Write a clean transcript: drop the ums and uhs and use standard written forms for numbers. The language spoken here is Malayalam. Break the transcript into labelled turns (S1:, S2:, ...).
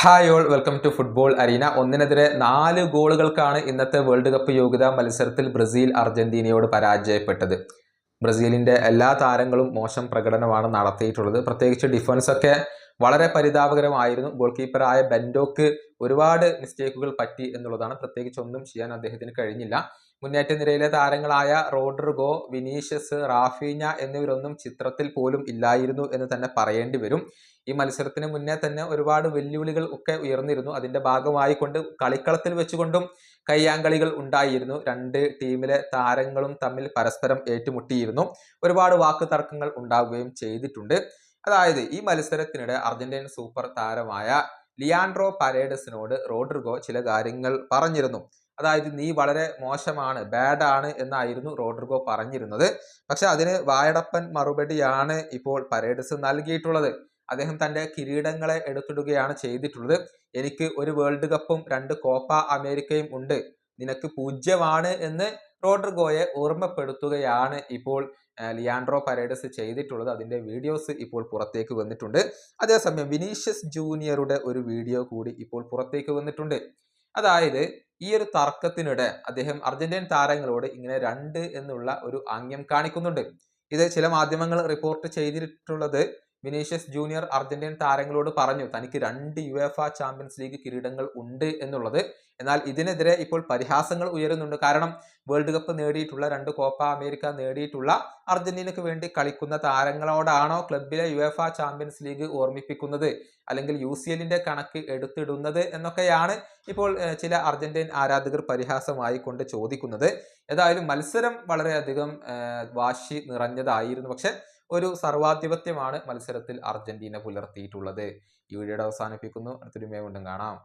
S1: Hi all welcome to football arena. ഒന്നിനെതിരെ 4 ഗോളുകൾക്കാണ് ഇന്നത്തെ വേൾഡ് കപ്പ് യോഗ്യതാ മത്സരത്തിൽ ബ്രസീൽ അർജന്റീനയോട് പരാജയപ്പെട്ടത്. ബ്രസീലിന്റെ എല്ലാ താരങ്ങളും മോശം പ്രകടനമാണ് നടത്തിയിട്ടുള്ളത്. പ്രത്യേകിച്ച് ഡിഫൻസ് ഒക്കെ വളരെ പരിതാപകരമായിരുന്നു. ഗോൾ കീപ്പറായ ബെൻഡോക്ക് ഒരുപാട് മിസ്റ്റേക്കുകൾ പറ്റി എന്നുള്ളതാണ്. പ്രത്യേകിച്ച് ഒന്നും ചെയ്യാൻ അദ്ദേഹത്തിന് കഴിഞ്ഞില്ല. മുന്നേറ്റ നിരയിലെ താരങ്ങളായ റോഡ്രിഗോ, വിനീഷ്യസ്, റാഫീഞ്ഞ എന്നിവരൊന്നും ചിത്രത്തിൽ പോലും ഇല്ലായിരുന്നു എന്ന് തന്നെ പറയേണ്ടി വരും. ഈ മത്സരത്തിന് മുന്നേ തന്നെ ഒരുപാട് വെല്ലുവിളികൾ ഒക്കെ ഉയർന്നിരുന്നു. അതിന്റെ ഭാഗമായിക്കൊണ്ട് കളിക്കളത്തിൽ വെച്ചുകൊണ്ടും കയ്യാങ്കളികൾ ഉണ്ടായിരുന്നു. രണ്ട് ടീമിലെ താരങ്ങളും തമ്മിൽ പരസ്പരം ഏറ്റുമുട്ടിയിരുന്നു. ഒരുപാട് വാക്ക് തർക്കങ്ങൾ ഉണ്ടാവുകയും ചെയ്തിട്ടുണ്ട്. അതായത് ഈ മത്സരത്തിനിടെ അർജന്റീൻ സൂപ്പർ താരമായ ലിയാൻഡ്രോ പരേഡസിനോട് റോഡ്രിഗോ ചില കാര്യങ്ങൾ പറഞ്ഞിരുന്നു. അതായത് നീ വളരെ മോശമാണ്, ബാഡ് ആണ് എന്നായിരുന്നു റോഡ്രിഗോ പറഞ്ഞിരുന്നത്. പക്ഷെ അതിന് വായടപ്പൻ മറുപടിയാണ് ഇപ്പോൾ പരേഡസ് നൽകിയിട്ടുള്ളത്. അദ്ദേഹം തന്റെ കിരീടങ്ങളെ എടുത്തിടുകയാണ് ചെയ്തിട്ടുള്ളത്. എനിക്ക് ഒരു വേൾഡ് കപ്പും 2 കോപ്പ അമേരിക്കയും ഉണ്ട്, നിനക്ക് 0 എന്ന് റോഡ്രിഗോയെ ഓർമ്മപ്പെടുത്തുകയാണ് ഇപ്പോൾ ലിയാൻഡ്രോ പരേഡസ് ചെയ്തിട്ടുള്ളത്. അതിന്റെ വീഡിയോസ് ഇപ്പോൾ പുറത്തേക്ക് വന്നിട്ടുണ്ട്. അതേസമയം വിനീഷ്യസ് ജൂനിയറുടെ ഒരു വീഡിയോ കൂടി ഇപ്പോൾ പുറത്തേക്ക് വന്നിട്ടുണ്ട്. അതായത് ഈ ഒരു തർക്കത്തിനിടെ അദ്ദേഹം അർജന്റീൻ താരങ്ങളോട് ഇങ്ങനെ 2 എന്നുള്ള ഒരു ആംഗ്യം കാണിക്കുന്നുണ്ട്. ഇത് ചില മാധ്യമങ്ങൾ റിപ്പോർട്ട് ചെയ്തിട്ടുള്ളത് വിനീഷ്യസ് ജൂനിയർ അർജന്റീൻ താരങ്ങളോട് പറഞ്ഞു തനിക്ക് 2 യുവേഫ ചാമ്പ്യൻസ് ലീഗ് കിരീടങ്ങൾ ഉണ്ട് എന്നുള്ളത്. എന്നാൽ ഇതിനെതിരെ ഇപ്പോൾ പരിഹാസങ്ങൾ ഉയരുന്നുണ്ട്. കാരണം വേൾഡ് കപ്പ് നേടിയിട്ടുള്ള 2 കോപ്പ അമേരിക്ക നേടിയിട്ടുള്ള അർജന്റീനക്ക് വേണ്ടി കളിക്കുന്ന താരങ്ങളോടാണോ ക്ലബിലെ യുവേഫ ചാമ്പ്യൻസ് ലീഗ് ഓർമ്മിപ്പിക്കുന്നത്, അല്ലെങ്കിൽ UCLന്റെ കണക്ക് എടുത്തിടുന്നത് എന്നൊക്കെയാണ് ഇപ്പോൾ ചില അർജന്റീൻ ആരാധകർ പരിഹാസമായി കൊണ്ട് ചോദിക്കുന്നത്. ഏതായാലും മത്സരം വളരെയധികം വാശി നിറഞ്ഞതായിരുന്നു. പക്ഷെ ഒരു സർവാധിപത്യമാണ് മത്സരത്തിൽ അർജന്റീന പുലർത്തിയിട്ടുള്ളത്. ഈ വീഡിയോയുടെ അവസാനിപ്പിക്കുന്നു. അടുത്തൊരു വീഡിയോ കൊണ്ടും കാണാം.